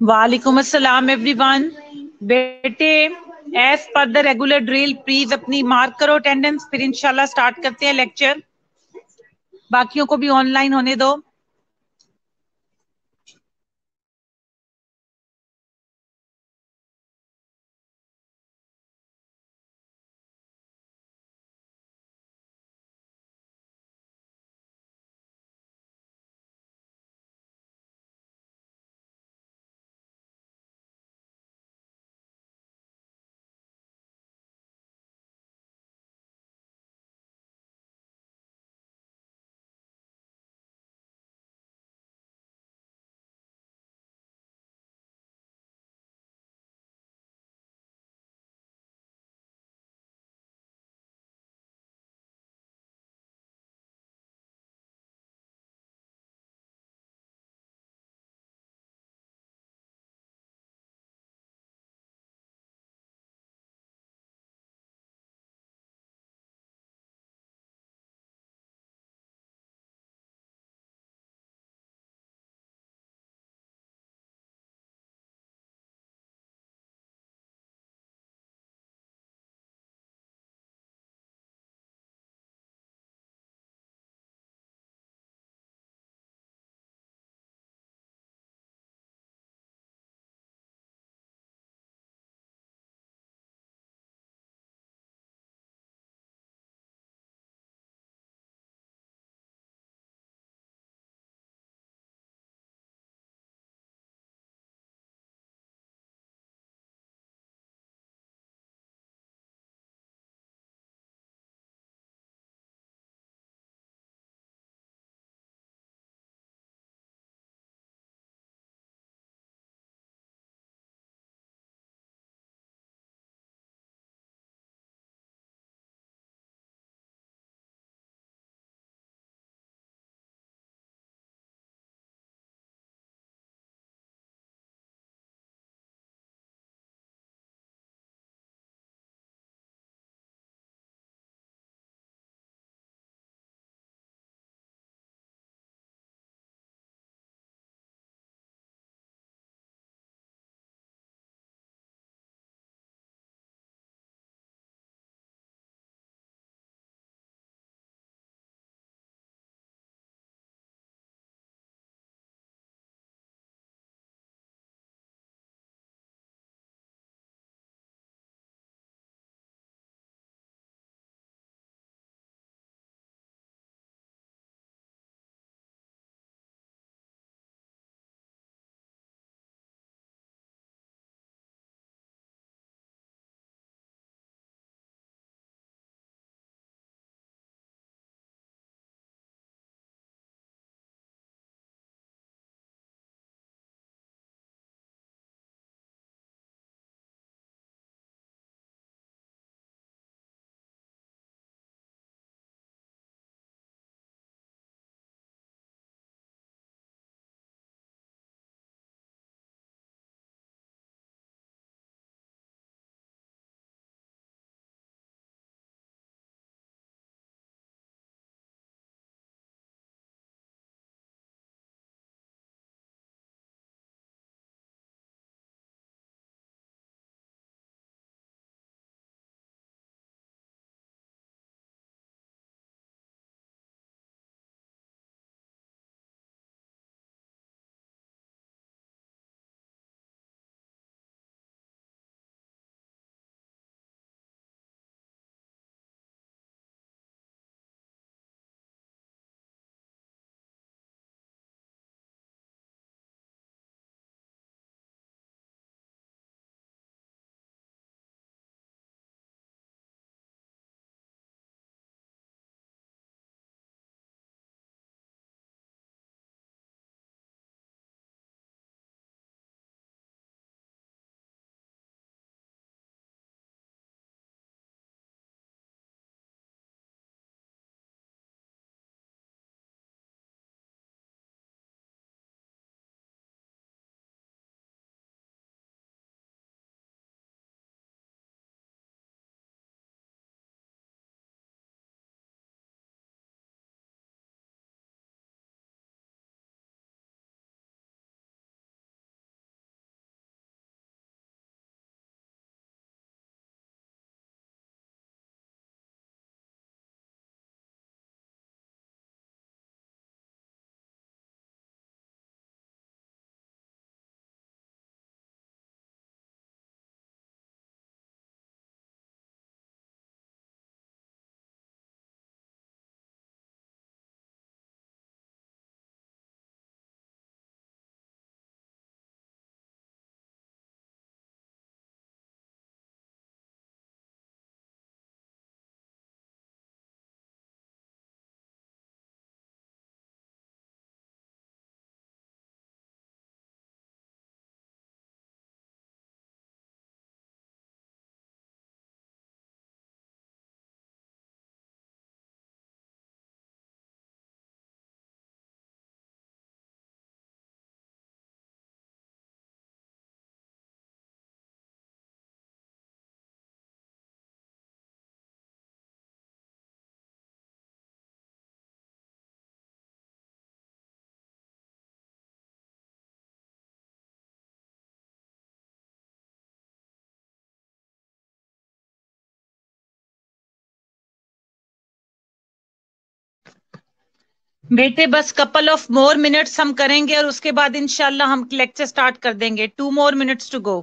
वालेकुम अस्सलाम एवरीवन। बेटे, as per the regular drill please अपनी मार्क करो अटेंडेंस, फिर इंशाल्लाह स्टार्ट करते हैं लेक्चर। बाकियों को भी ऑनलाइन होने दो। बेटे बस कपल ऑफ मोर मिनट्स हम करेंगे और उसके बाद इंशाल्लाह हम लेक्चर स्टार्ट कर देंगे। 2 more minutes टू गो।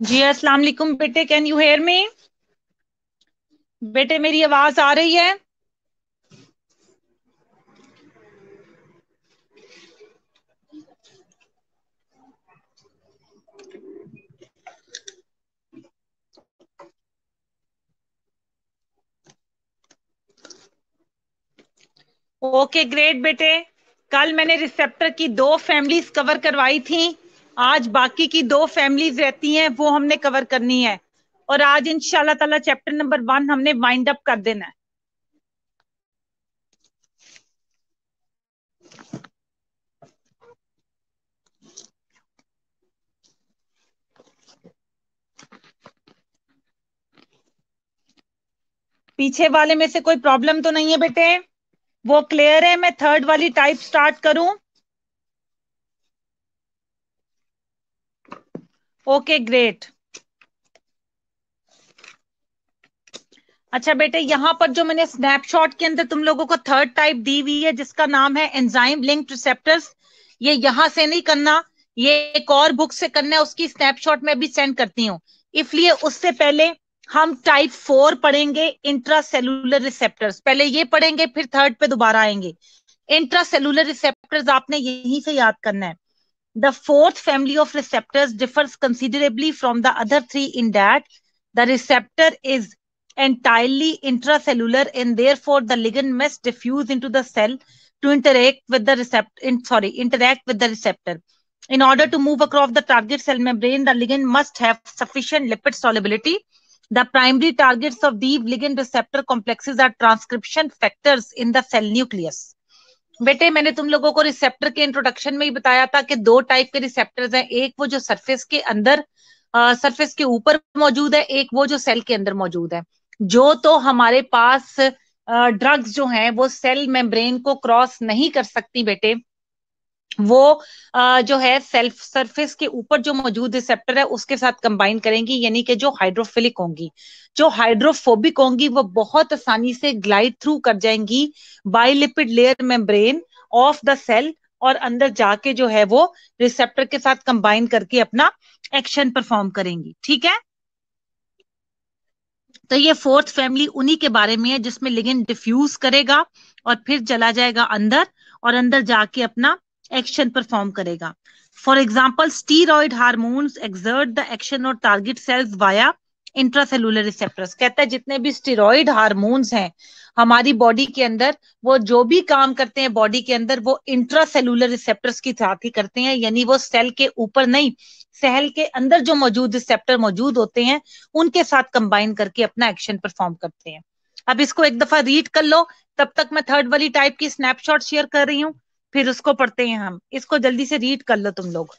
जी अस्सलाम वालेकुम बेटे, कैन यू हेयर मी? बेटे मेरी आवाज आ रही है? ओके ग्रेट बेटे। कल मैंने रिसेप्टर की 2 फैमिलीज कवर करवाई थी। आज बाकी की 2 फैमिलीज रहती हैं, वो हमने कवर करनी है। और आज इंशाल्लाह ताला चैप्टर नंबर 1 हमने वाइंड अप कर देना है। पीछे वाले में से कोई प्रॉब्लम तो नहीं है बेटे? वो क्लियर है? मैं थर्ड वाली टाइप स्टार्ट करूं? Okay great. अच्छा बेटे, यहाँ पर जो मैंने स्नैपशॉट के अंदर तुम लोगों को थर्ड टाइप दी हुई है जिसका नाम है एंजाइम लिंक्ड रिसेप्टर्स, ये यहां से नहीं करना, ये एक और बुक से करना है। उसकी स्नैपशॉट में भी सेंड करती हूँ। इसलिए उससे पहले हम टाइप 4 पढ़ेंगे, इंट्रासेलुलर रिसेप्टर्स। पहले ये पढ़ेंगे, फिर थर्ड पे दोबारा आएंगे। इंट्रासेलुलर रिसेप्टर्स आपने यहीं से याद करना है। The fourth family of receptors differs considerably from the other three in that the receptor is entirely intracellular and therefore the ligand must diffuse into the cell to interact with the receptor. In order to move across the target cell membrane, the ligand must have sufficient lipid solubility. The primary targets of these ligand receptor complexes are transcription factors in the cell nucleus. बेटे मैंने तुम लोगों को receptor के introduction में ही बताया था कि 2 टाइप के रिसेप्टर्स हैं। एक वो जो सरफेस के अंदर, सरफेस के ऊपर मौजूद है, एक वो जो सेल के अंदर मौजूद है। जो तो हमारे पास ड्रग्स जो हैं वो सेल मेम्ब्रेन को क्रॉस नहीं कर सकती बेटे, वो जो है सेल्फ सरफेस के ऊपर जो मौजूद रिसेप्टर है उसके साथ कंबाइन करेंगी, यानी कि जो हाइड्रोफिलिक होंगी। जो हाइड्रोफोबिक होंगी वो बहुत आसानी से ग्लाइड थ्रू कर जाएंगी bilipid layer membrane of the cell, और अंदर जाके जो है वो रिसेप्टर के साथ कंबाइन करके अपना एक्शन परफॉर्म करेंगी। ठीक है? तो ये फोर्थ फैमिली उन्हीं के बारे में है जिसमें लिगेंड डिफ्यूज करेगा और फिर चला जाएगा अंदर, और अंदर जाके अपना एक्शन परफॉर्म करेगा। For example steroid hormones exert the action और target cells via intracellular receptors. कहता है जितने भी स्टीरॉइड हार्मोन्स हैं हमारी बॉडी के अंदर, वो जो भी काम करते हैं बॉडी के अंदर वो इंट्रासेलुलर रिसेप्टर्स की साथ ही करते हैं, यानी वो सेल के ऊपर नहीं, सेल के अंदर जो मौजूद रिसेप्टर मौजूद होते हैं उनके साथ कंबाइन करके अपना एक्शन परफॉर्म करते हैं। अब इसको एक दफा रीड कर लो, तब तक मैं थर्ड वाली टाइप की स्नैपशॉट शेयर कर रही हूँ, फिर उसको पढ़ते हैं हम। इसको जल्दी से रीड कर लो तुम लोग।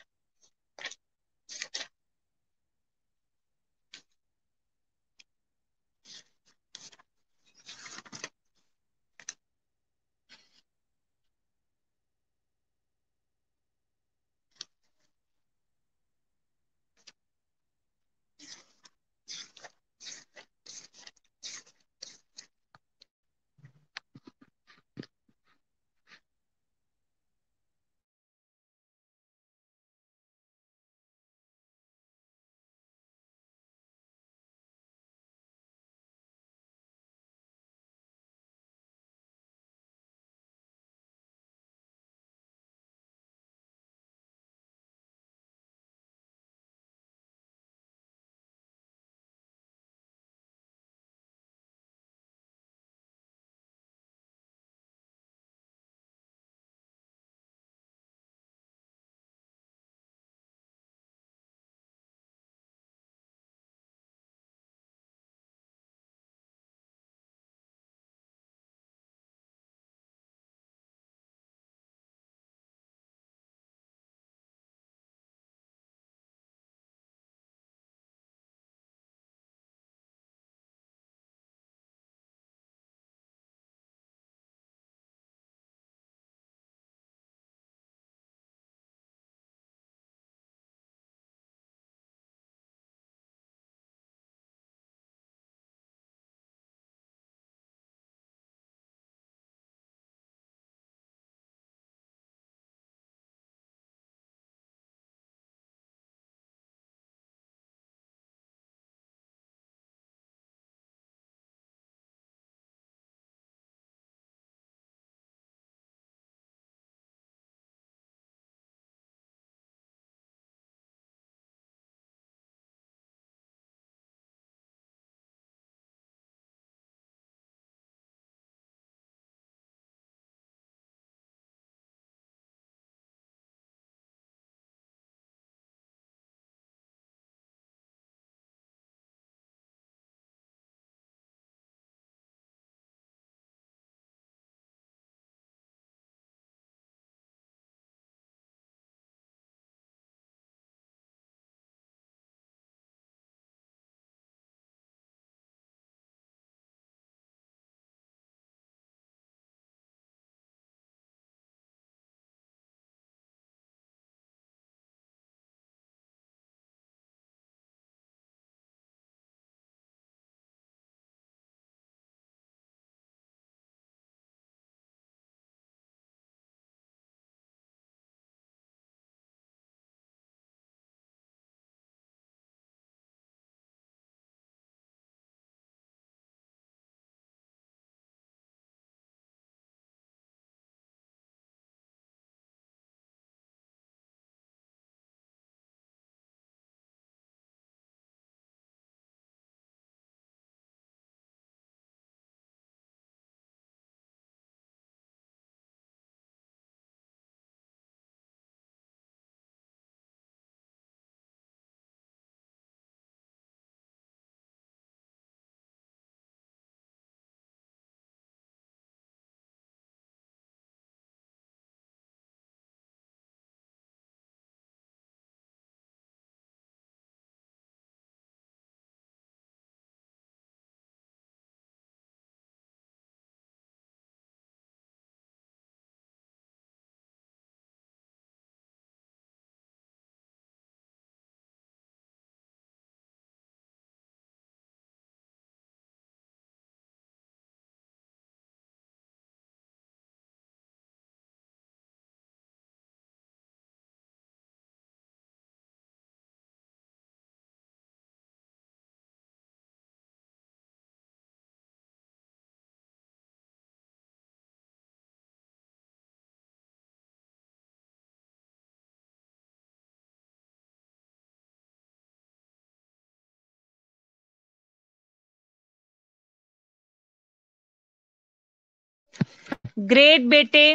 ग्रेट बेटे,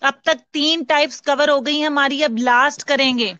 अब तक 3 टाइप्स कवर हो गई हमारी, अब लास्ट करेंगे।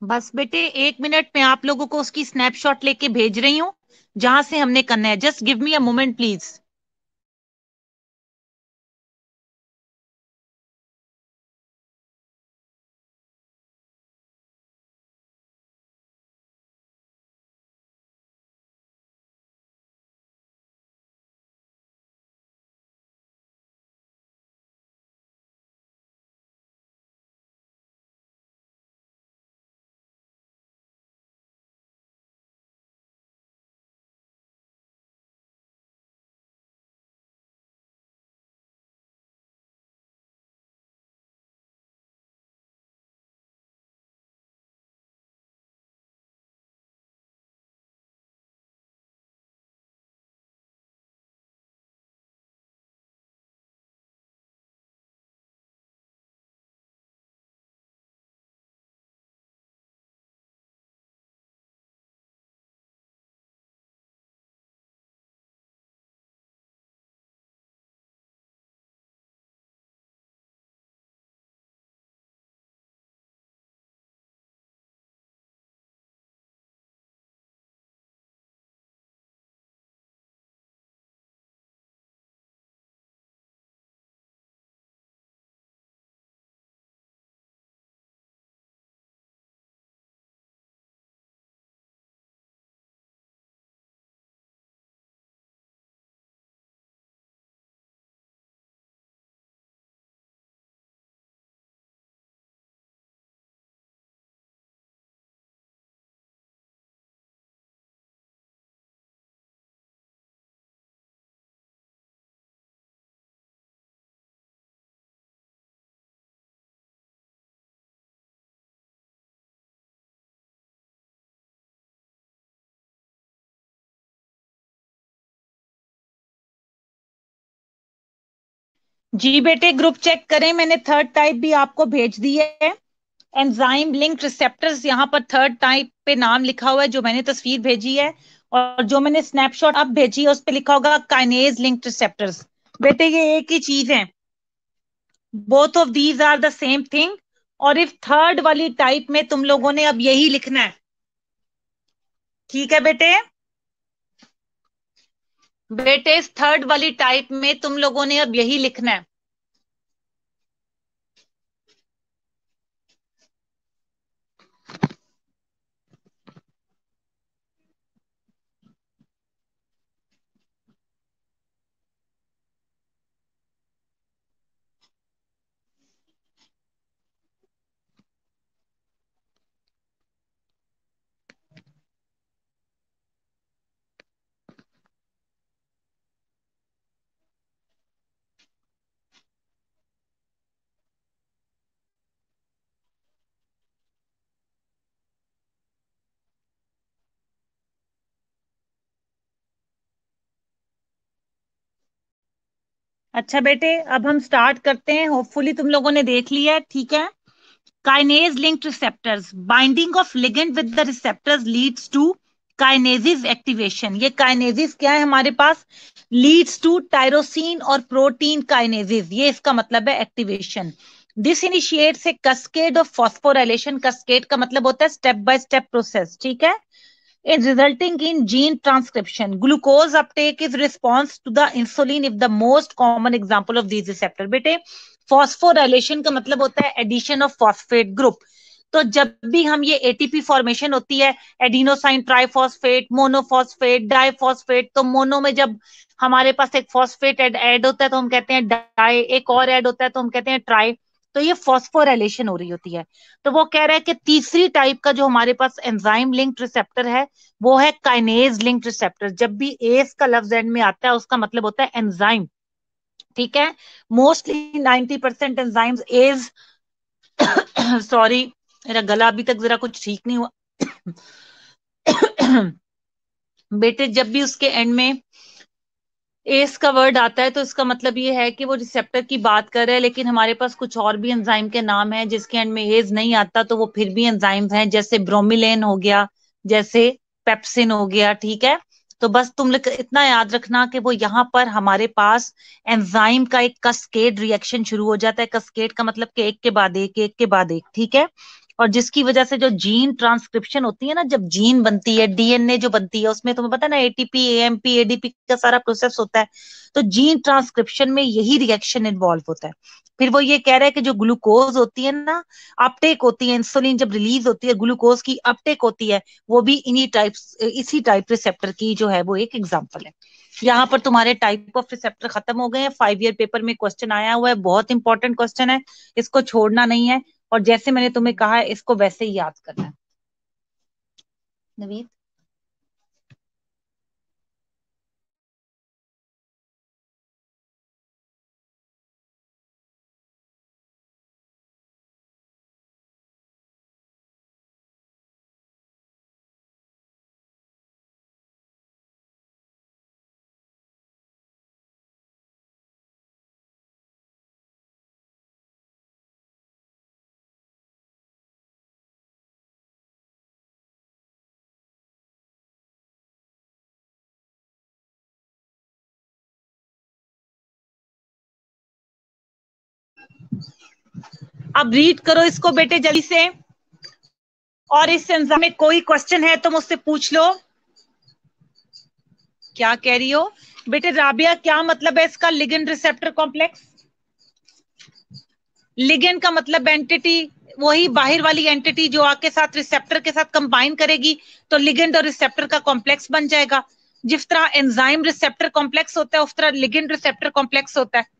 बस बेटे 1 मिनट में आप लोगों को उसकी स्नैपशॉट लेके भेज रही हूँ, जहां से हमने करना है। Just give me a moment please. जी बेटे, ग्रुप चेक करें, मैंने थर्ड टाइप भी आपको भेज दी है। एंजाइम लिंक रिसेप्टर्स, यहाँ पर थर्ड टाइप पे नाम लिखा हुआ है, जो मैंने तस्वीर भेजी है। और जो मैंने स्नैपशॉट अब भेजी है उस पे लिखा होगा काइनेज लिंक रिसेप्टर्स। बेटे ये एक ही चीज है, both of these are the same thing. और इफ थर्ड वाली टाइप में तुम लोगों ने अब यही लिखना है, ठीक है बेटे? बेटे इस थर्ड वाली टाइप में तुम लोगों ने अब यही लिखना है। अच्छा बेटे, अब हम स्टार्ट करते हैं। होपफुली तुम लोगों ने देख लिया है, ठीक है? Kinase linked receptors, binding of ligand with the receptors leads to kinases activation. ये काइनेसिस क्या है हमारे पास? लीड्स टू टायरोसिन और प्रोटीन काइनेसिस, ये इसका मतलब है activation. This initiates a cascade of phosphorylation. Cascade का मतलब होता है स्टेप बाय स्टेप प्रोसेस, ठीक है? is resulting in gene transcription. Glucose uptake is response to the insulin if the most common example of these receptor. बेटे phosphorylation का मतलब होता है addition of phosphate group. तो जब भी हम ये एटीपी फॉर्मेशन होती है, एडिनोसाइन ट्राइफॉस्फेट, मोनोफॉस्फेट, डाइफॉस्फेट, तो मोनो में जब हमारे पास एक फॉस्फेट ऐड होता है तो हम कहते हैं डाई, एक और ऐड होता है तो हम कहते हैं ट्राई। तो ये फॉस्फोराइलेशन हो रही होती है। तो वो कह रहा है कि तीसरी टाइप का जो हमारे पास एंजाइम लिंक्ड रिसेप्टर है वो है काइनेज लिंक्ड रिसेप्टर। जब भी एस का लफ्ज एंड में आता है उसका मतलब होता है एंजाइम, ठीक है। मोस्टली 90% एंजाइम्स एज सॉरी, मेरा गला अभी तक जरा कुछ ठीक नहीं हुआ बेटे, जब भी उसके एंड में एस का वर्ड आता है तो इसका मतलब ये है कि वो रिसेप्टर की बात कर रहे हैं, लेकिन हमारे पास कुछ और भी एंजाइम के नाम हैं जिसके एंड में एज नहीं आता तो वो फिर भी एंजाइम्स हैं, जैसे ब्रोमिलेन हो गया, जैसे पेप्सिन हो गया, ठीक है। तो बस तुम लोग इतना याद रखना कि वो यहाँ पर हमारे पास एंजाइम का एक कस्केड रिएक्शन शुरू हो जाता है। कस्केड का मतलब कि एक के बाद एक के बाद एक, ठीक है। और जिसकी वजह से जो जीन ट्रांसक्रिप्शन होती है ना, जब जीन बनती है, डीएनए जो बनती है, उसमें तुम्हें पता है ना एटीपी एएमपी एडीपी का सारा प्रोसेस होता है। तो जीन ट्रांसक्रिप्शन में यही रिएक्शन इन्वॉल्व होता है। फिर वो ये कह रहा है कि जो ग्लूकोज होती है ना, अपटेक होती है, इंसुलिन जब रिलीज होती है, ग्लूकोज की अपटेक होती है, वो भी इसी टाइप रिसेप्टर की जो है वो एक एग्जाम्पल है। यहाँ पर तुम्हारे टाइप ऑफ रिसेप्टर खत्म हो गए हैं। 5 ईयर पेपर में क्वेश्चन आया हुआ है, बहुत इंपॉर्टेंट क्वेश्चन है, इसको छोड़ना नहीं है। और जैसे मैंने तुम्हें कहा है इसको वैसे ही याद करना है। नवीद, अब रीड करो इसको बेटे जल्दी से। और इस एंजाइम में कोई क्वेश्चन है तो मुझसे पूछ लो। क्या कह रही हो बेटे राबिया, क्या मतलब है इसका लिगेंड रिसेप्टर कॉम्प्लेक्स? लिगेंड का मतलब एंटिटी, वही बाहर वाली एंटिटी जो आके साथ रिसेप्टर के साथ कंबाइन करेगी, तो लिगेंड और रिसेप्टर का कॉम्प्लेक्स बन जाएगा। जिस तरह एंजाइम रिसेप्टर कॉम्प्लेक्स होता है उस तरह लिगेंड रिसेप्टर कॉम्प्लेक्स होता है।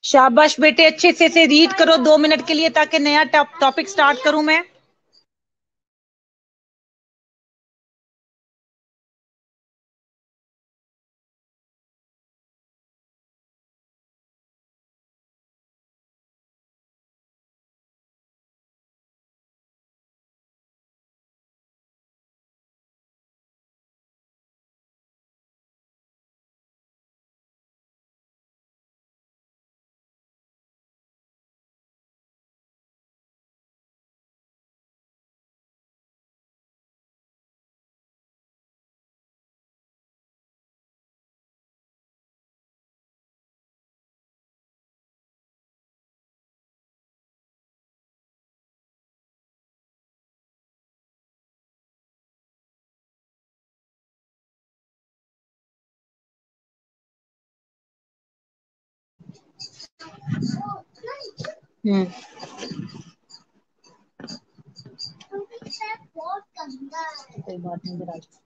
शाबाश बेटे, अच्छे से रीड करो 2 मिनट के लिए ताकि नया टॉपिक स्टार्ट करूं मैं। हम्म कोई बात नहीं इधर आ जाओ।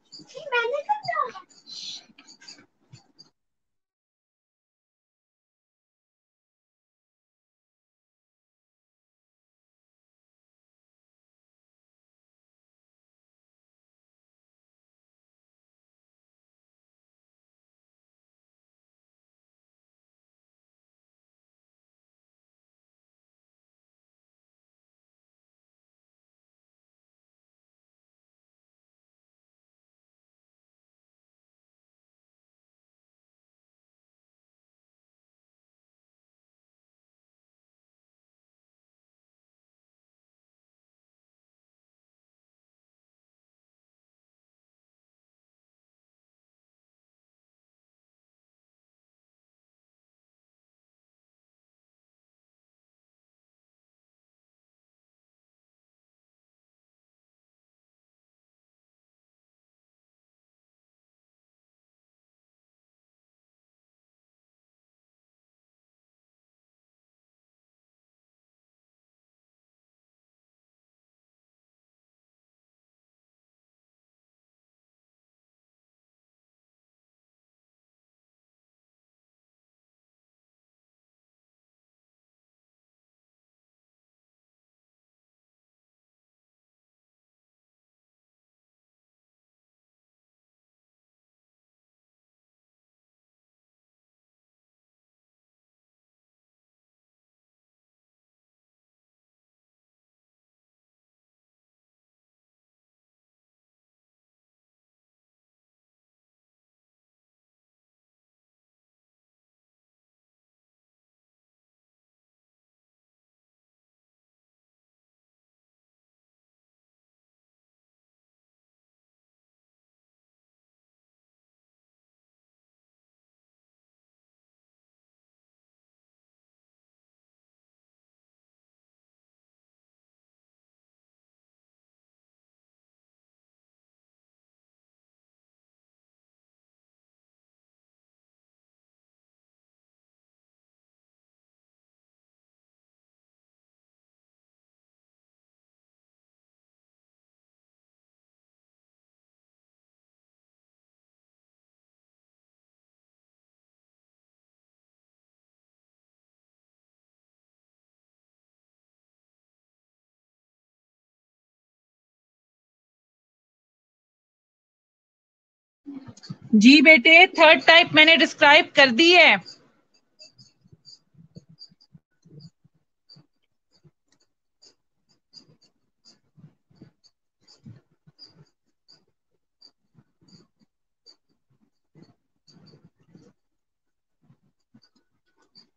जी बेटे, थर्ड टाइप मैंने डिस्क्राइब कर दी है।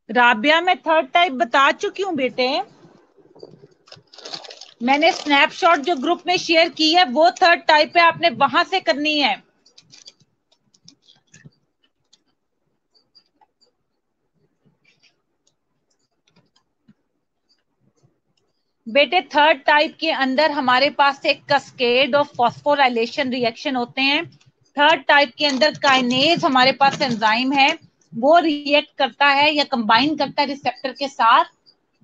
राबिया, मैं थर्ड टाइप बता चुकी हूँ बेटे। मैंने स्नैपशॉट जो ग्रुप में शेयर की है वो थर्ड टाइप है, आपने वहां से करनी है। बेटे थर्ड टाइप के अंदर हमारे पास एक कैस्केड ऑफ फॉस्फोराइलेशन रिएक्शन होते हैं। थर्ड टाइप के अंदर काइनेज हमारे पास एंजाइम है, वो रिएक्ट करता है या कंबाइन करता है रिसेप्टर के साथ,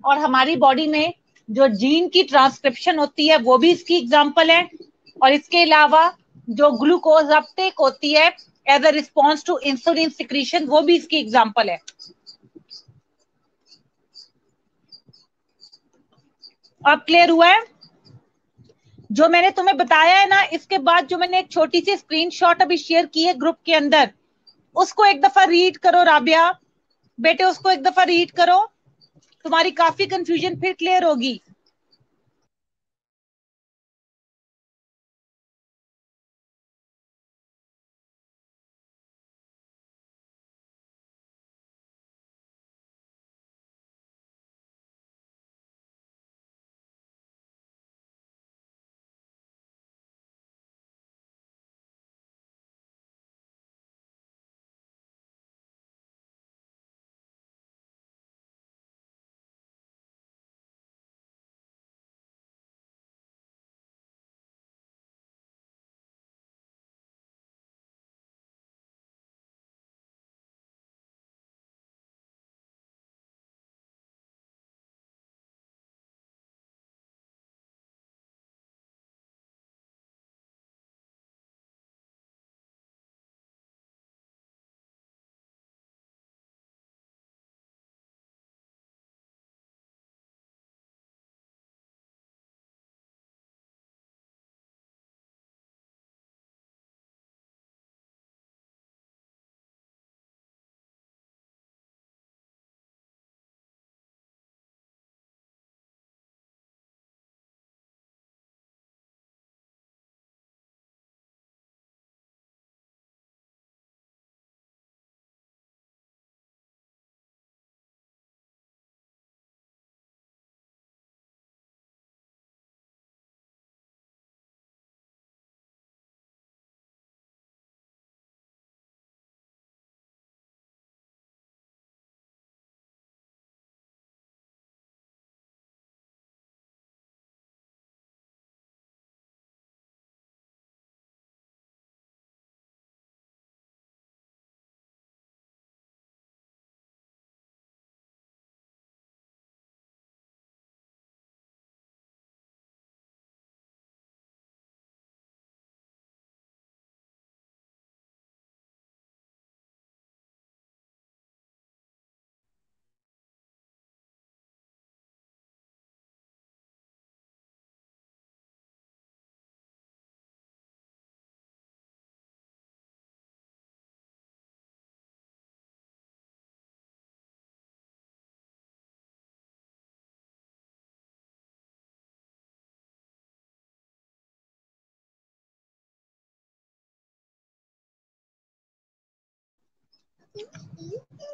और हमारी बॉडी में जो जीन की ट्रांसक्रिप्शन होती है वो भी इसकी एग्जांपल है। और इसके अलावा जो ग्लूकोज अपटेक होती है as a response to insulin secretion, वो भी इसकी एग्जांपल है। अब क्लियर हुआ है? जो मैंने तुम्हें बताया है ना, इसके बाद जो मैंने एक छोटी सी स्क्रीनशॉट अभी शेयर की है ग्रुप के अंदर, उसको एक दफा रीड करो राबिया। बेटे उसको एक दफा रीड करो, तुम्हारी काफी कंफ्यूजन फिर क्लियर होगी।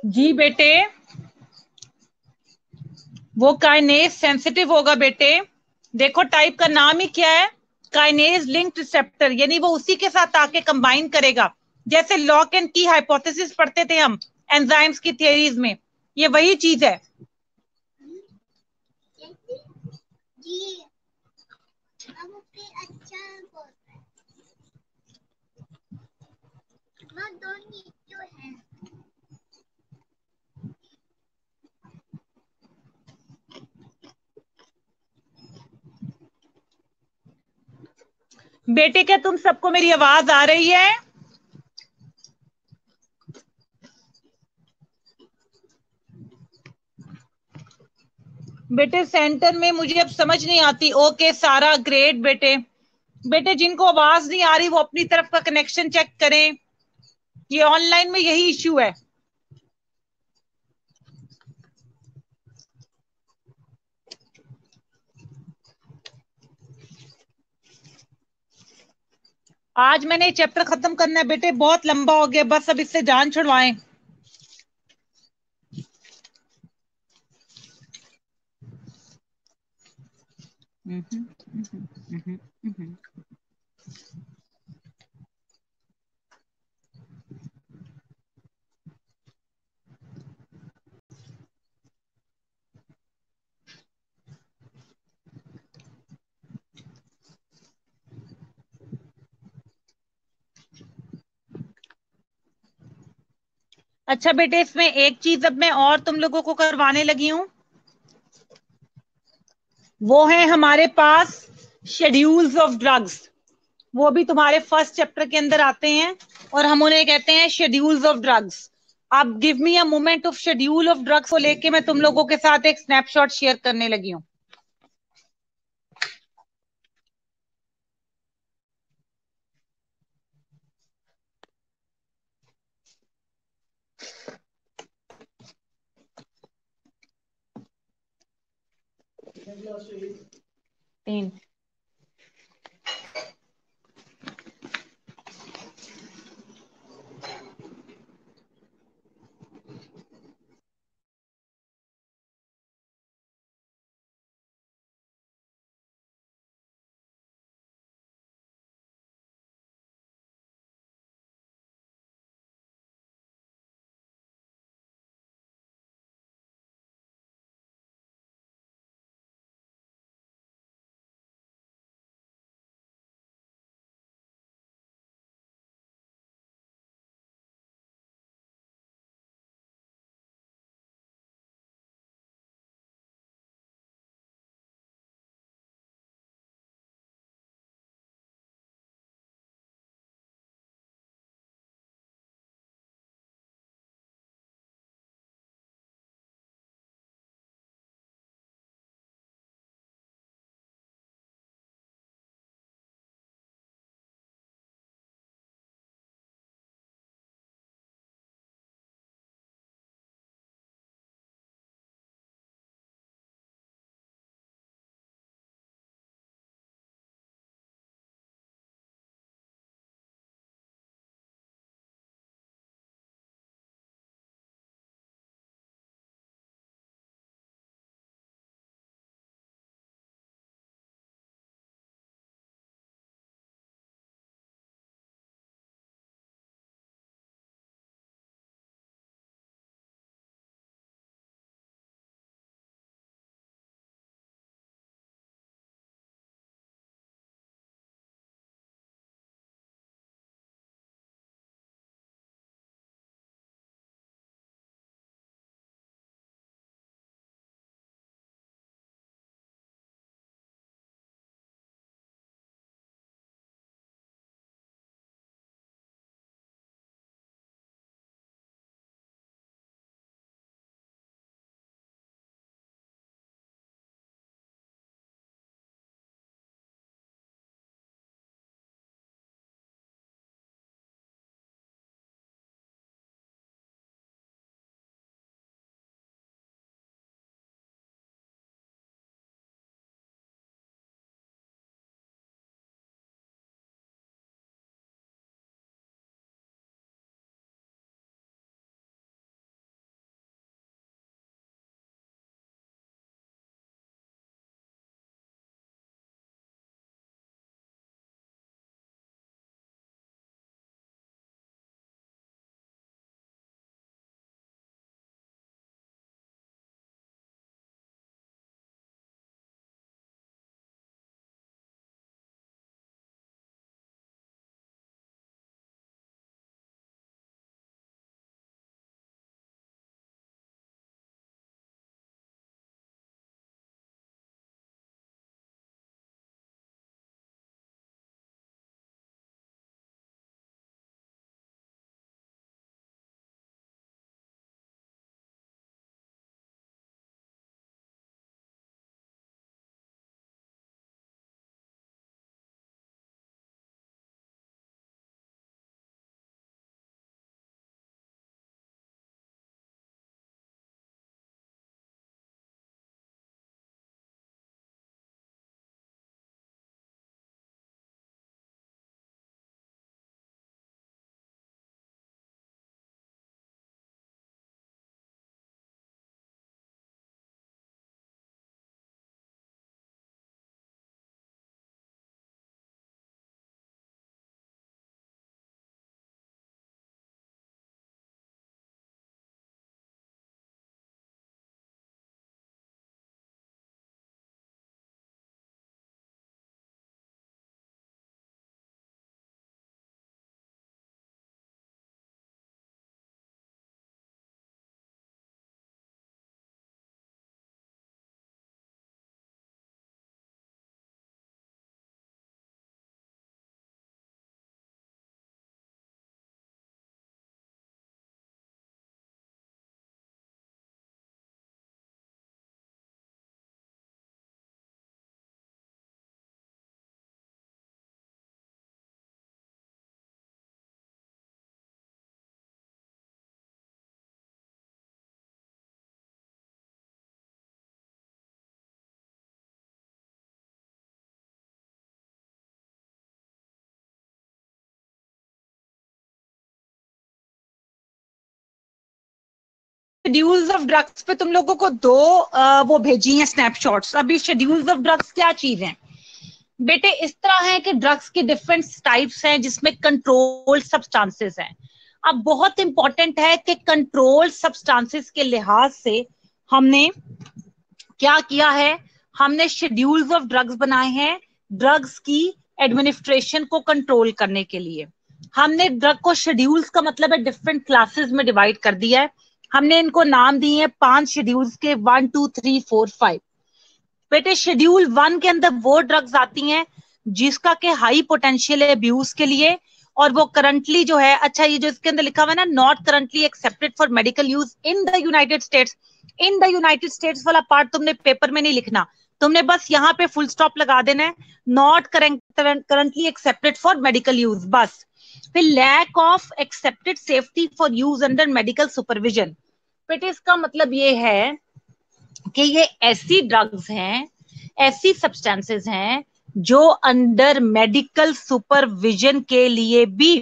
जी बेटे, वो काइनेज सेंसिटिव होगा बेटे। देखो टाइप का नाम ही क्या है, काइनेज लिंक्ड रिसेप्टर, यानी वो उसी के साथ आके कंबाइन करेगा। जैसे लॉक एंड की हाइपोथेसिस पढ़ते थे हम एंजाइम्स की थियरीज में, ये वही चीज है। बेटे क्या तुम सबको मेरी आवाज आ रही है? बेटे सेंटर में मुझे अब समझ नहीं आती। ओके सारा ग्रेट बेटे। बेटे जिनको आवाज नहीं आ रही वो अपनी तरफ का कनेक्शन चेक करें, ये ऑनलाइन में यही इश्यू है। आज मैंने चैप्टर खत्म करना है बेटे, बहुत लंबा हो गया, बस अब इससे जान छुड़वाएं। अच्छा बेटे, इसमें एक चीज अब मैं और तुम लोगों को करवाने लगी हूँ, वो है हमारे पास शेड्यूल्स ऑफ ड्रग्स। वो भी तुम्हारे फर्स्ट चैप्टर के अंदर आते हैं और हम उन्हें कहते हैं शेड्यूल्स ऑफ ड्रग्स। अब give me a moment of schedule of drugs को लेके मैं तुम लोगों के साथ एक स्नैपशॉट शेयर करने लगी हूँ। तीन। शेड्यूल्स ऑफ ड्रग्स पे तुम लोगों को दो वो भेजी हैं स्नैपशॉट्स। अभी शेड्यूल्स ऑफ ड्रग्स क्या चीज है बेटे? इस तरह है कि ड्रग्स की डिफरेंट टाइप्स हैं जिसमें कंट्रोल्ड सब्सटेंसेस हैं। अब बहुत इंपॉर्टेंट है कि कंट्रोल्ड सब्सटेंसेस के लिहाज से हमने क्या किया है, हमने शेड्यूल्स ऑफ ड्रग्स बनाए हैं ड्रग्स की एडमिनिस्ट्रेशन को कंट्रोल करने के लिए। हमने ड्रग को शेड्यूल्स का मतलब है डिफरेंट क्लासेस में डिवाइड कर दिया है। हमने इनको नाम दिए हैं 5 शेड्यूल्स के, 1 2 3 4 5। बेटे शेड्यूल 1 के अंदर वो ड्रग्स आती हैं जिसका के हाई पोटेंशियल है अब्यूज के लिए, और वो करंटली जो है, अच्छा ये जो इसके अंदर लिखा हुआ है ना, not currently accepted for medical use in the United states, in the United states वाला पार्ट तुमने पेपर में नहीं लिखना, तुमने बस यहाँ पे फुल स्टॉप लगा देना है, not currently accepted for medical use बस। फिर lack of accepted safety for use under medical supervision. बेटे इसका मतलब ये है कि ये ऐसी ड्रग्स हैं, ऐसी सब्सटेंसेस हैं जो अंडर मेडिकल सुपरविजन के लिए भी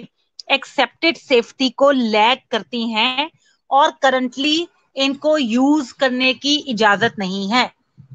एक्सेप्टेड सेफ्टी को लैक करती हैं और करंटली इनको यूज करने की इजाजत नहीं है।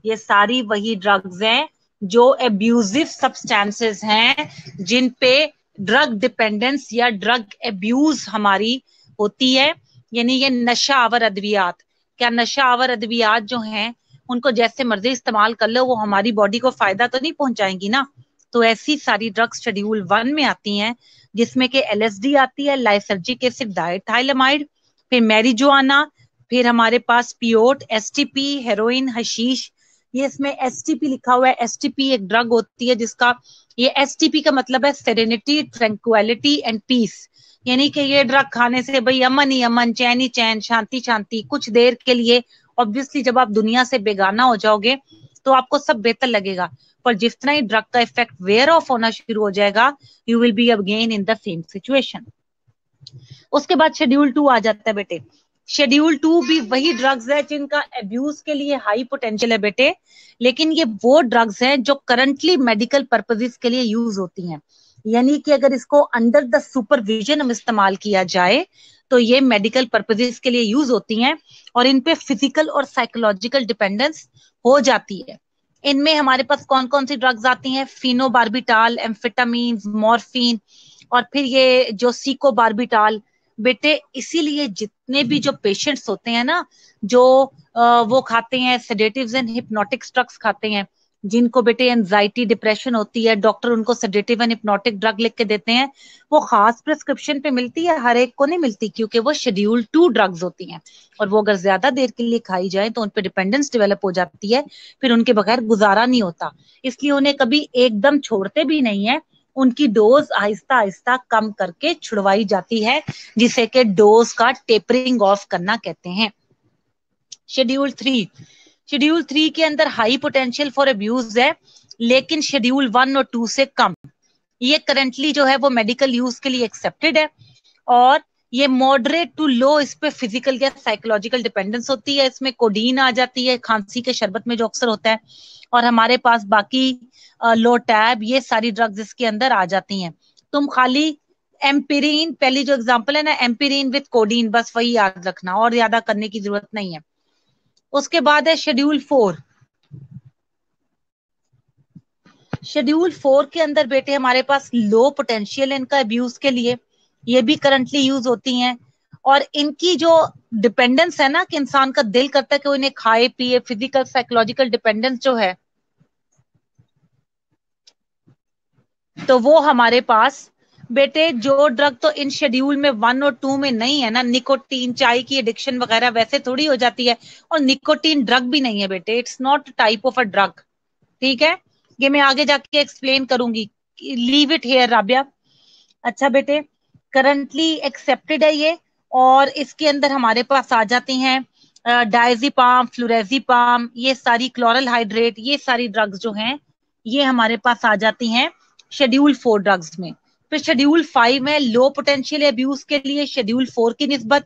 ये सारी वही ड्रग्स हैं जो एब्यूजिव सब्सटेंसेस हैं, जिन पे ड्रग डिपेंडेंस या ड्रग एब्यूज हमारी होती है, यानी ये नशा आवर अद्वियात। क्या नशा आवर अद्वियात जो हैं उनको जैसे मर्जी इस्तेमाल कर लो, वो हमारी बॉडी को फायदा तो नहीं पहुंचाएंगी ना। तो ऐसी सारी ड्रग्स शेड्यूल 1 में आती हैं, जिसमें कि एलएसडी आती है, लाइसर्जिक एसिड डाइथाइलामाइड, फिर मैरिजुआना, फिर हमारे पास पियोट, एसटीपी, हेरोइन, हशीश। ये इसमें एसटीपी लिखा हुआ है। एसटीपी एक ड्रग होती है जिसका, ये एसटीपी का मतलब है सेरेनिटी, ट्रैंक्विलिटी एंड पीस, यानी कि ये ड्रग खाने से भाई अमन ही अमन, चैन ही चैन, शांति शांति, कुछ देर के लिए। ऑब्वियसली जब आप दुनिया से बेगाना हो जाओगे तो आपको सब बेहतर लगेगा, पर जिस तरह ही ड्रग का इफेक्ट वेयर ऑफ होना शुरू हो जाएगा, you will be again in the same situation. उसके बाद शेड्यूल 2 आ जाता है बेटे। शेड्यूल 2 भी वही ड्रग्स है जिनका अब्यूज के लिए हाई पोटेंशियल है बेटे, लेकिन ये वो ड्रग्स हैं जो करंटली मेडिकल पर्पसेस के लिए यूज होती हैं, यानी कि अगर इसको अंडर द सुपरविजन हम इस्तेमाल किया जाए तो ये मेडिकल पर्पसेस के लिए यूज होती हैं और इन पे फिजिकल और साइकोलॉजिकल डिपेंडेंस हो जाती है। इनमें हमारे पास कौन कौन सी ड्रग्स आती हैं? फिनोबार्बिटाल, एम्फेटामीन, मॉर्फिन, और फिर ये जो सीकोबार्बिटाल। बेटे इसीलिए जितने भी जो पेशेंट्स होते हैं ना, जो वो खाते हैं सेडेटिव्स एंड हिप्नोटिक्स ड्रग्स खाते हैं, जिनको बेटे एंजाइटी डिप्रेशन होती है, डॉक्टर उनको सेडेटिव एंड हिप्नोटिक ड्रग लिख के देते हैं। वो खास प्रिस्क्रिप्शन पे मिलती है, हर एक को नहीं मिलती, क्योंकि वो शेड्यूल 2 ड्रग्स होती हैं और वो अगर ज्यादा देर के लिए खाई जाए तो उन पे डिपेंडेंस डेवलप हो जाती है, फिर उनके बगैर गुजारा नहीं होता। इसलिए उन्हें कभी एकदम छोड़ते भी नहीं है, उनकी डोज आहिस्ता आहिस्ता कम करके छुड़वाई जाती है, जिसे कि डोज का टेपरिंग ऑफ करना कहते हैं। शेड्यूल 3, शेड्यूल 3 के अंदर हाई पोटेंशियल फॉर अब्यूज है, लेकिन शेड्यूल 1 और 2 से कम। ये करंटली जो है वो मेडिकल यूज के लिए एक्सेप्टेड है और ये मॉडरेट टू लो, इस पे फिजिकल या साइकोलॉजिकल डिपेंडेंस होती है। इसमें कोडीन आ जाती है, खांसी के शरबत में जो अक्सर होता है, और हमारे पास बाकी लो टैब, ये सारी ड्रग्स इसके अंदर आ जाती हैं। तुम खाली एम्पिरीन, पहली जो एग्जांपल है ना, एम्पिरीन विद कोडीन, बस वही याद रखना और ज्यादा करने की जरूरत नहीं है। उसके बाद है शेड्यूल 4। शेड्यूल 4 के अंदर बेटे हमारे पास लो पोटेंशियल इनका अब्यूज के लिए, ये भी करंटली यूज होती हैं, और इनकी जो डिपेंडेंस है ना, कि इंसान का दिल करता है कि वो इन्हें खाए पिए, फिजिकल साइकोलॉजिकल डिपेंडेंस जो है, तो वो हमारे पास बेटे जो ड्रग तो इन शेड्यूल में 1 और 2 में नहीं है ना, निकोटीन, चाय की एडिक्शन वगैरह वैसे थोड़ी हो जाती है, और निकोटीन ड्रग भी नहीं है बेटे, it's not type of a drug. ठीक है, ये मैं आगे जाके एक्सप्लेन करूंगी, लीव इट हियर राबिया। अच्छा बेटे, करंटली एक्सेप्टेड है ये, और इसके अंदर हमारे पास आ जाती हैं डायजीपाम, फ्लोरेजीपाम, ये सारी क्लोरल हाइड्रेट, ये सारी ड्रग्स जो हैं ये हमारे पास आ जाती हैं शेड्यूल 4 ड्रग्स में। फिर शेड्यूल 5 में लो पोटेंशियल अब्यूज के लिए शेड्यूल 4 की निस्बत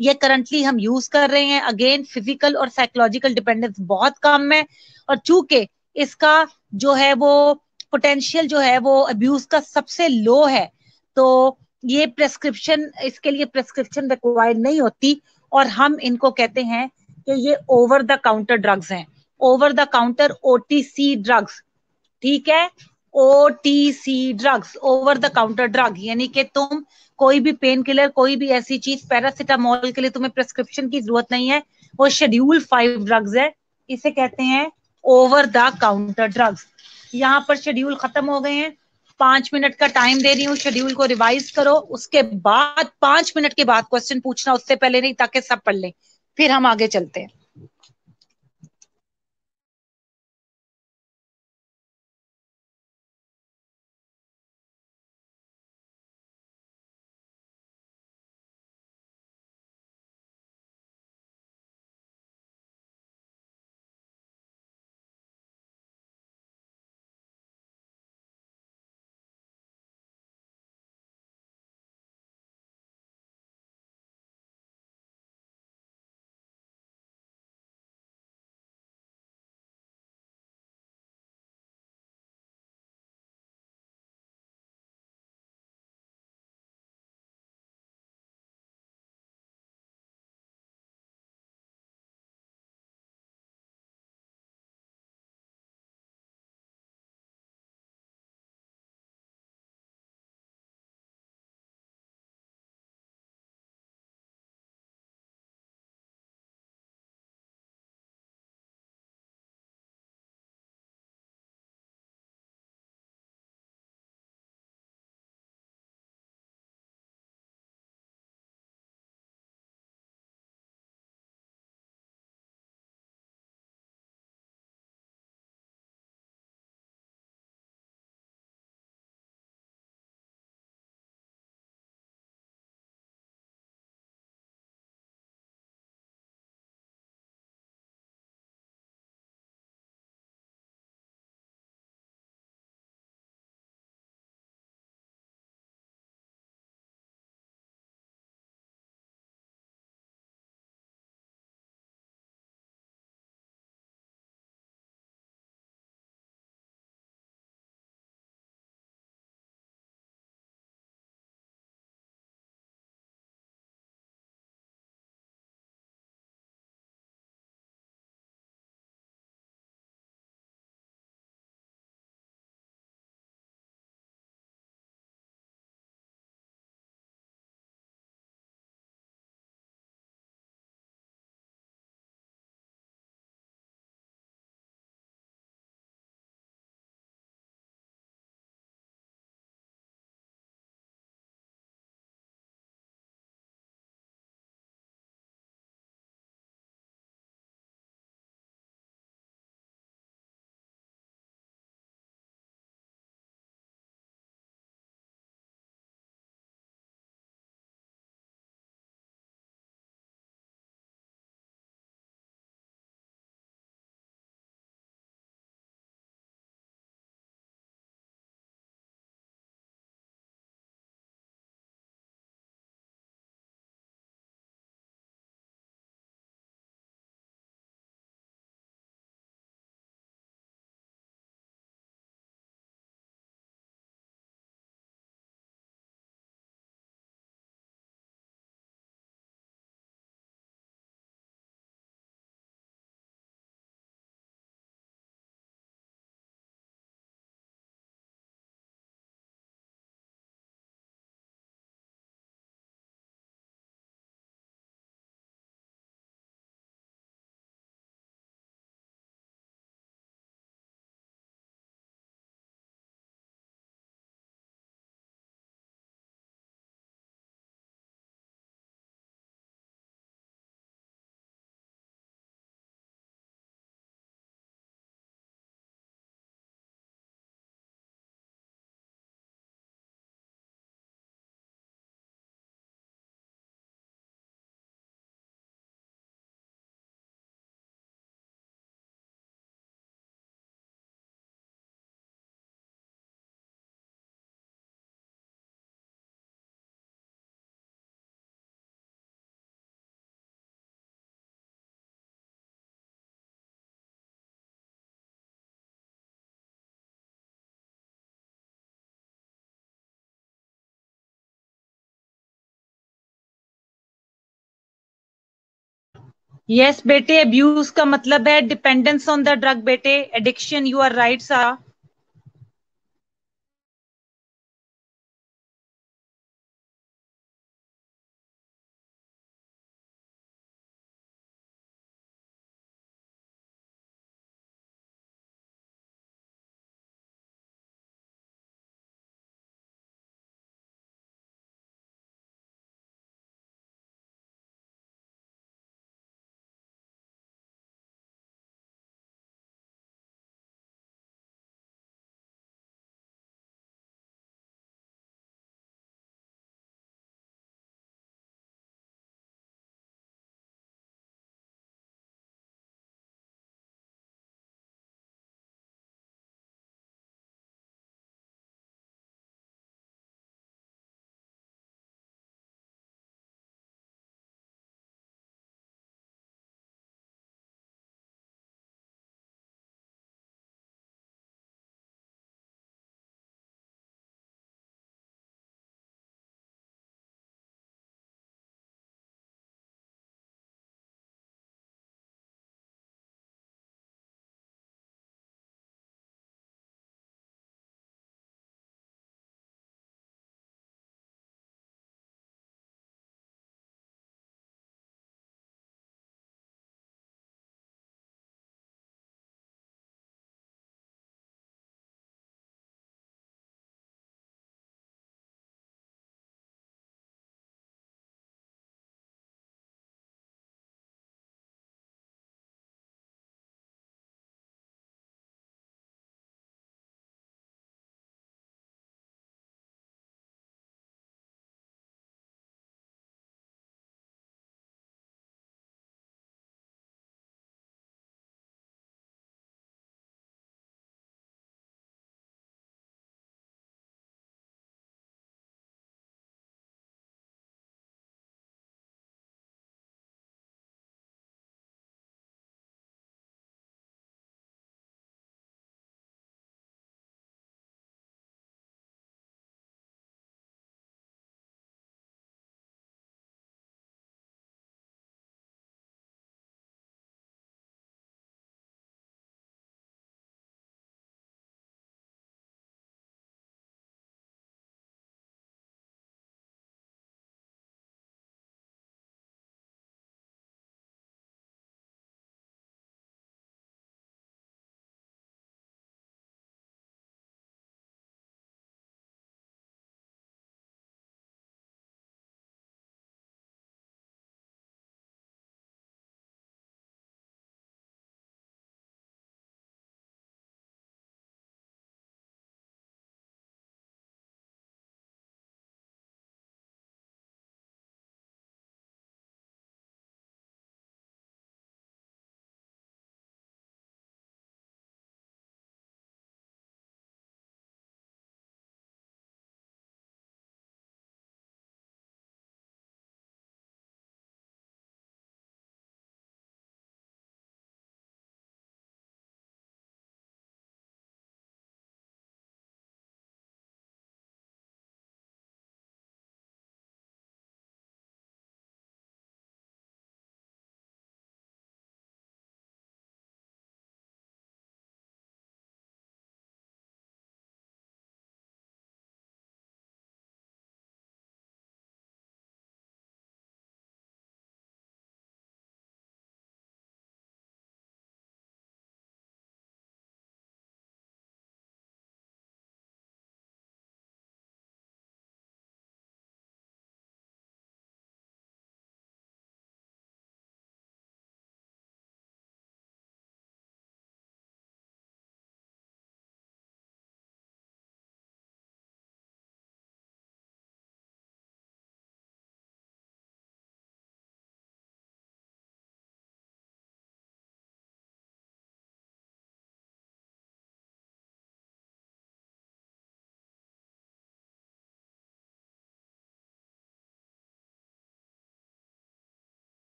ये करंटली हम यूज कर रहे हैं। अगेन फिजिकल और साइकोलॉजिकल डिपेंडेंस बहुत कम है, और चूंकि इसका जो है वो पोटेंशियल जो है वो अब्यूज का सबसे लो है, तो ये प्रेस्क्रिप्शन, इसके लिए प्रेस्क्रिप्शन रिक्वायर्ड नहीं होती, और हम इनको कहते हैं कि ये ओवर द काउंटर ड्रग्स हैं, over the counter OTC drugs, ठीक है। OTC drugs, over the counter drug, यानी कि तुम कोई भी पेन किलर, कोई भी ऐसी चीज, पैरासिटामोल के लिए तुम्हें प्रिस्क्रिप्शन की जरूरत नहीं है, वो शेड्यूल 5 ड्रग्स है, इसे कहते हैं ओवर द काउंटर ड्रग्स। यहाँ पर शेड्यूल खत्म हो गए हैं, 5 मिनट का टाइम दे रही हूँ, शेड्यूल को रिवाइज करो, उसके बाद 5 मिनट के बाद क्वेश्चन पूछना, उससे पहले नहीं, ताकि सब पढ़ लें, फिर हम आगे चलते हैं। यस बेटे, अब्यूज का मतलब है डिपेंडेंस ऑन द ड्रग बेटे, एडिक्शन। यू आर राइट सारा।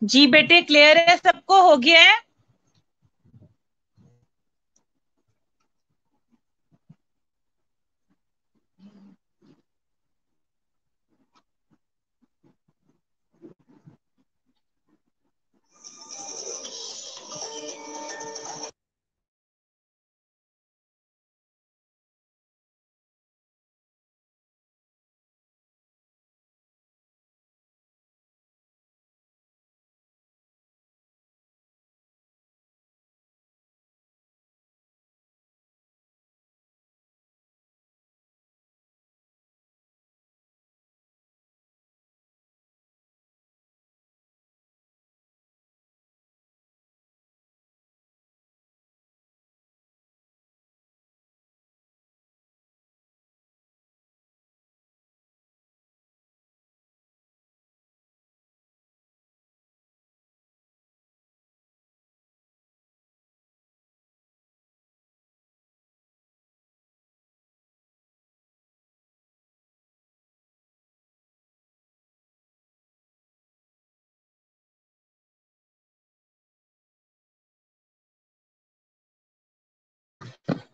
जी बेटे, क्लियर है, सबको हो गया है?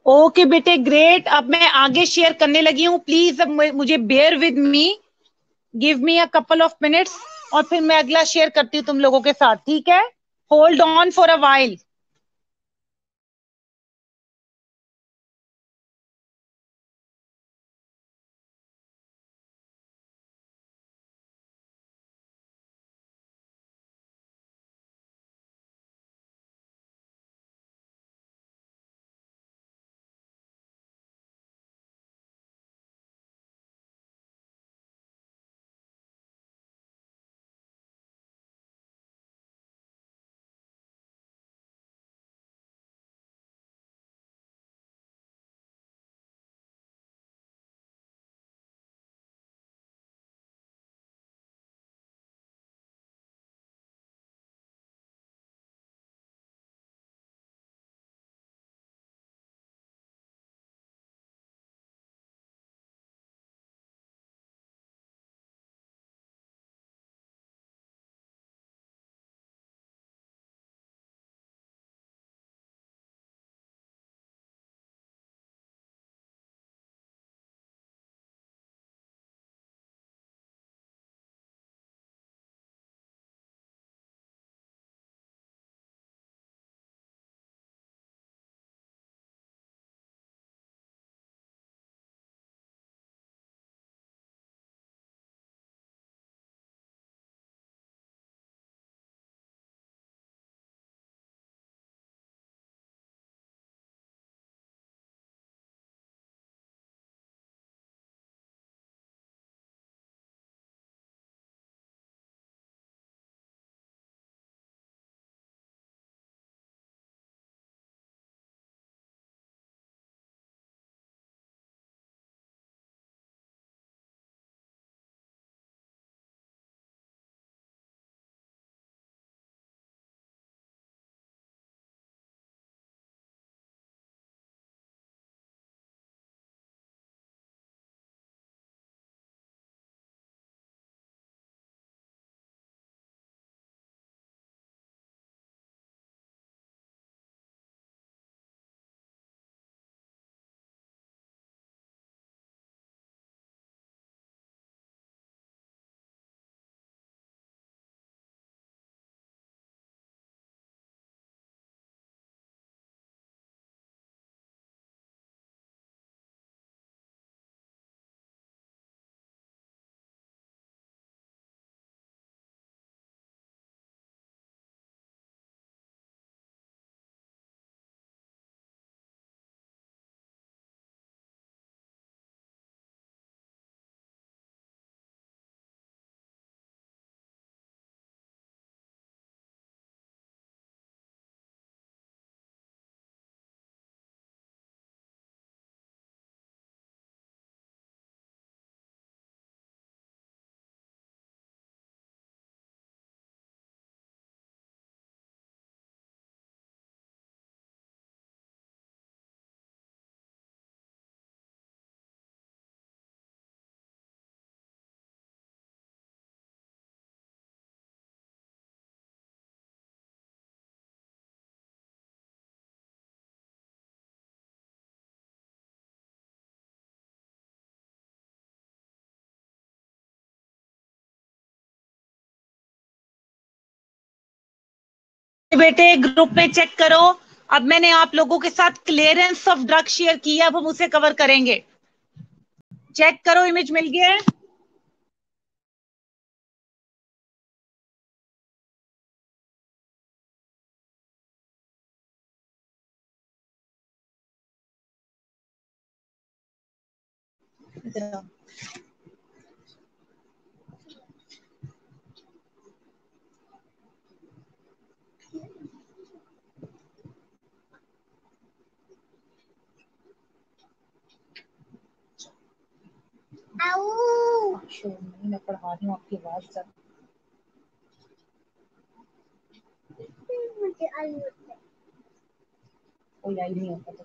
ओके बेटे, ग्रेट। अब मैं आगे शेयर करने लगी हूँ। प्लीज अब मुझे bear with me, give me a couple of minutes, और फिर मैं अगला शेयर करती हूँ तुम लोगों के साथ, ठीक है? Hold on for a while. बेटे ग्रुप में चेक करो। अब मैंने आप लोगों के साथ क्लियरेंस ऑफ ड्रग शेयर किया, अब हम उसे कवर करेंगे। चेक करो, इमेज मिल गया है? मैं पढ़ा रही हूँ, आपकी आवाज सर कोई आई नहीं होता तो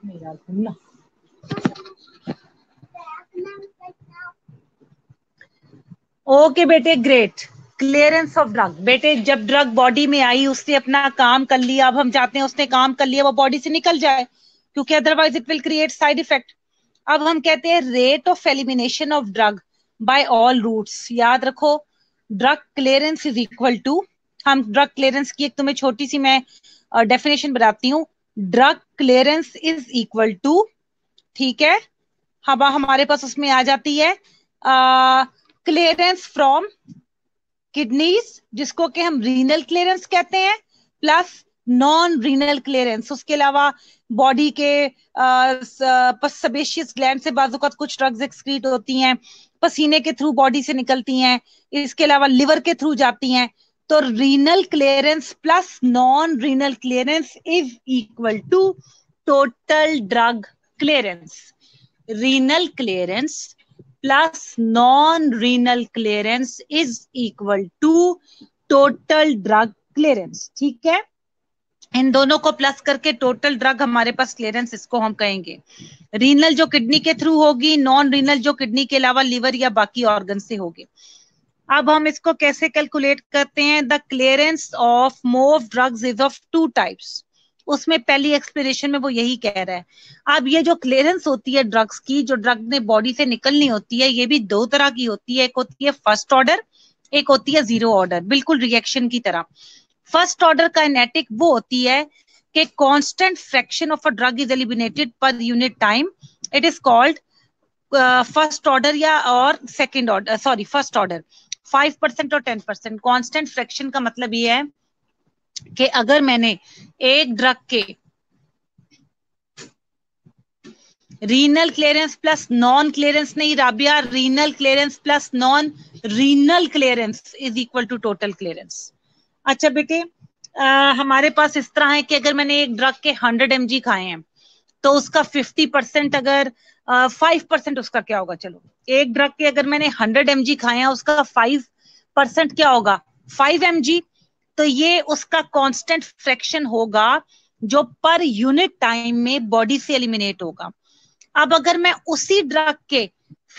मेरा घूमना। ओके बेटे, ग्रेट। Clearance of drug. बेटे जब ड्रग बॉडी में आई, उसने अपना काम कर लिया, अब हम चाहते हैं उसने काम कर लिया वो बॉडी से निकल जाए, क्योंकि otherwise it will create side effect. अब हम कहते हैं rate of elimination of drug by all routes. याद रखो, drug clearance is equal to, हम ड्रग क्लियरेंस की एक तुम्हें छोटी सी मैं डेफिनेशन बताती हूँ। Drug clearance is equal to, ठीक है, हवा हमारे पास उसमें आ जाती है क्लियरेंस फ्रॉम किडनीज, जिसको कि हम रीनल क्लियरेंस कहते हैं, प्लस नॉन रीनल क्लियरेंस। उसके अलावा बॉडी के सेबेशियस ग्लैंड से बाजूकात कुछ ड्रग्स एक्सक्रीट होती हैं, पसीने के थ्रू बॉडी से निकलती हैं, इसके अलावा लिवर के थ्रू जाती हैं। तो renal clearance plus non renal clearance is equal to total drug clearance. Renal clearance plus non renal clearance is equal to total drug clearance. ठीक है, इन दोनों को प्लस करके टोटल ड्रग हमारे पास क्लियरेंस, इसको हम कहेंगे। रीनल जो किडनी के थ्रू होगी, नॉन रीनल जो किडनी के अलावा लिवर या बाकी ऑर्गन से होगी। अब हम इसको कैसे कैलकुलेट करते हैं? The clearance of mauve drugs is of two types. उसमें पहली एक्सप्लेनेशन में वो यही कह रहा है। अब ये जो क्लियरेंस होती है ड्रग्स की, जो ड्रग ने बॉडी से निकलनी होती है, ये भी दो तरह की होती है। एक होती है फर्स्ट ऑर्डर, एक होती है जीरो ऑर्डर, बिल्कुल रिएक्शन की तरह। फर्स्ट ऑर्डर काइनेटिक वो होती है कि constant fraction of a drug is eliminated per unit time, it is called first order या और second order, sorry first order. 5% और 10%। कांस्टेंट फ्रैक्शन का मतलब ये है कि अगर मैंने एक ड्रग के renal clearance plus non clearance, नहीं Rabia, renal clearance plus non renal clearance is equal to total clearance. अच्छा बेटे, हमारे पास इस तरह है कि अगर मैंने एक ड्रग के 100 mg खाए हैं, तो उसका 50% अगर 5% उसका क्या होगा? चलो, एक ड्रग के अगर मैंने 100 mg खाए हैं, उसका 5% क्या होगा? 5 mg। तो ये उसका कांस्टेंट फ्रैक्शन होगा जो पर यूनिट टाइम में बॉडी से एलिमिनेट होगा। अब अगर मैं उसी ड्रग के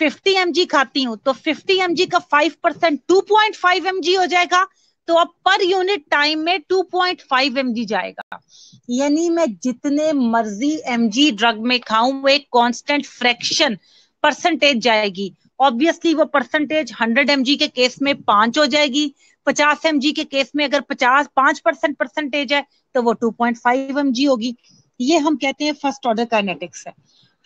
50 mg खाती हूं, तो 50 mg का 5% 2.5 mg हो जाएगा। तो अब पर यूनिट टाइम में 2.5 mg जाएगा। यानी मैं जितने मर्जी mg ड्रग में खाऊं, एक कांस्टेंट फ्रैक्शन परसेंटेज जाएगी। ऑब्वियसली वो परसेंटेज 100 mg के केस में 5 हो जाएगी, 50 mg के केस में अगर 5% परसेंटेज है तो वो 2.5 mg होगी। ये हम कहते हैं फर्स्ट ऑर्डर काइनेटिक्स है।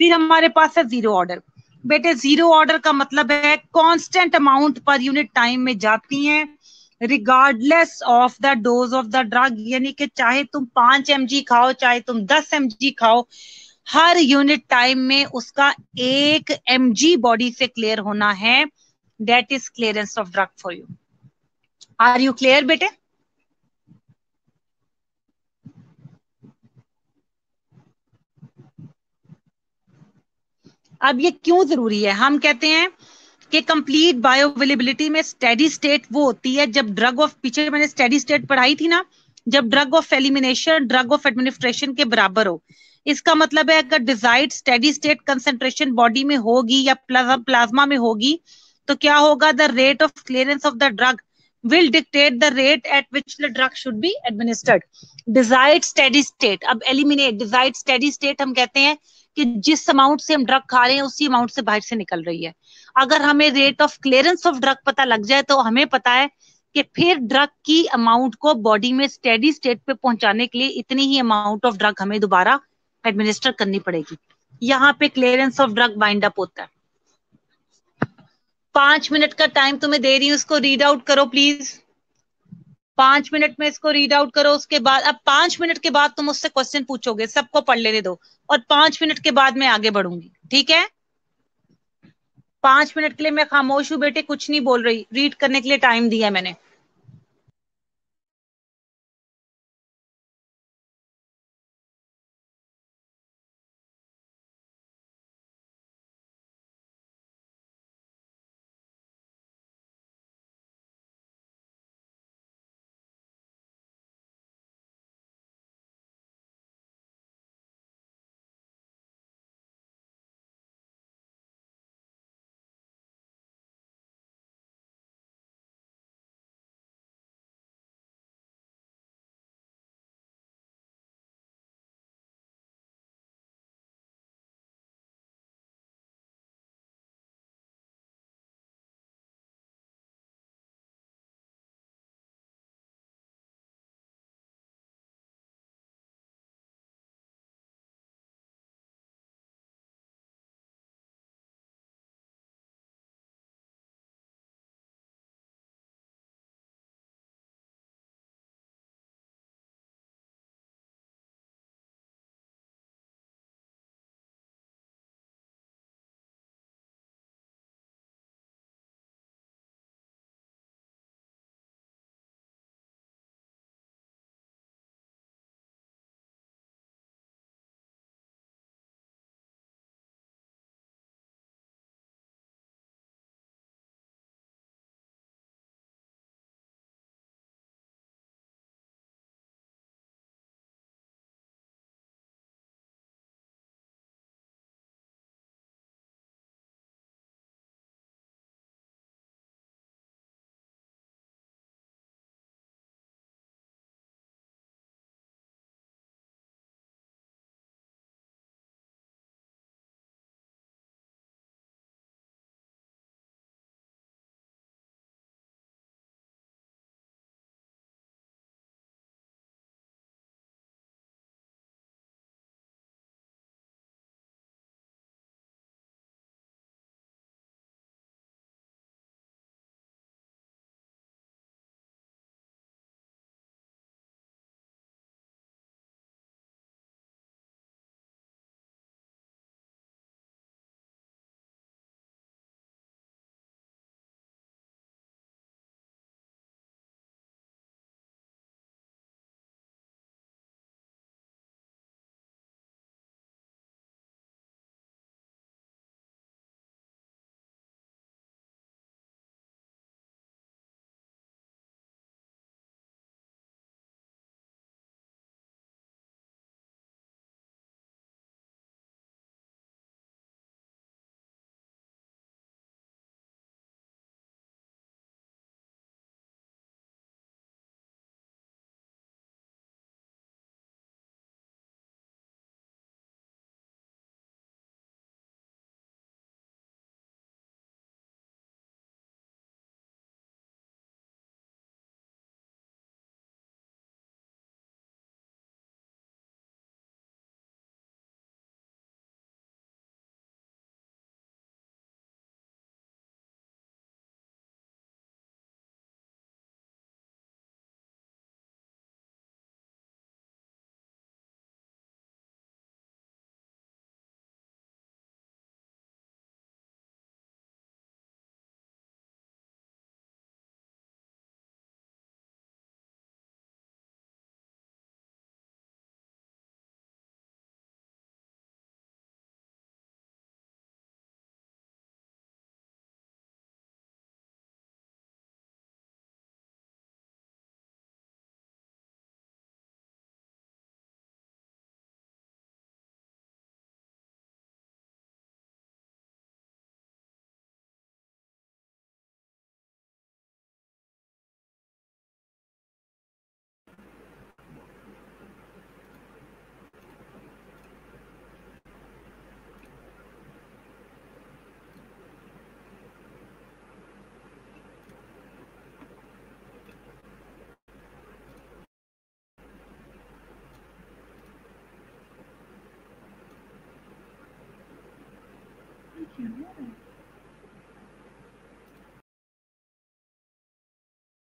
फिर हमारे पास है जीरो ऑर्डर। बेटे जीरो ऑर्डर का मतलब है constant amount per unit time में जाती हैं, regardless of the dose of the drug. यानी कि चाहे तुम 5 mg खाओ, चाहे तुम 10 mg खाओ, हर यूनिट टाइम में उसका 1 mg बॉडी से क्लियर होना है। That is clearance of drug for you. Are you clear बेटे? अब ये क्यों जरूरी है? हम कहते हैं कि कंप्लीट बायोअवेलेबिलिटी में स्टेडी स्टेट वो होती है जब ड्रग ऑफ, पीछे मैंने स्टेडी स्टेट पढ़ाई थी ना, जब drug of elimination drug of administration के बराबर हो। इसका मतलब है अगर desired steady state concentration body में होगी या प्लाज्मा में होगी, तो क्या होगा? The rate of clearance of the drug will dictate the rate at which the drug should be administered. Desired steady state, अब eliminate desired steady state हम कहते हैं कि जिस अमाउंट से हम ड्रग खा रहे हैं उसी अमाउंट से बाहर से निकल रही है। अगर हमें rate of clearance of drug पता लग जाए तो हमें पता है कि फिर ड्रग की अमाउंट को बॉडी में स्टेडी स्टेट पे पहुंचाने के लिए इतनी ही अमाउंट ऑफ ड्रग हमें दोबारा एडमिनिस्टर करनी पड़ेगी। यहाँ पे clearance of drug bind up होता है। 5 मिनट का टाइम तुम्हें दे रही हूँ, इसको रीड आउट करो प्लीज। 5 मिनट में इसको रीड आउट करो, उसके बाद अब 5 मिनट के बाद तुम मुझसे क्वेश्चन पूछोगे, सबको पढ़ लेने दो, और 5 मिनट के बाद मैं आगे बढ़ूंगी, ठीक है? 5 मिनट के लिए मैं खामोश हूँ बेटे, कुछ नहीं बोल रही, रीड करने के लिए टाइम दिया है मैंने।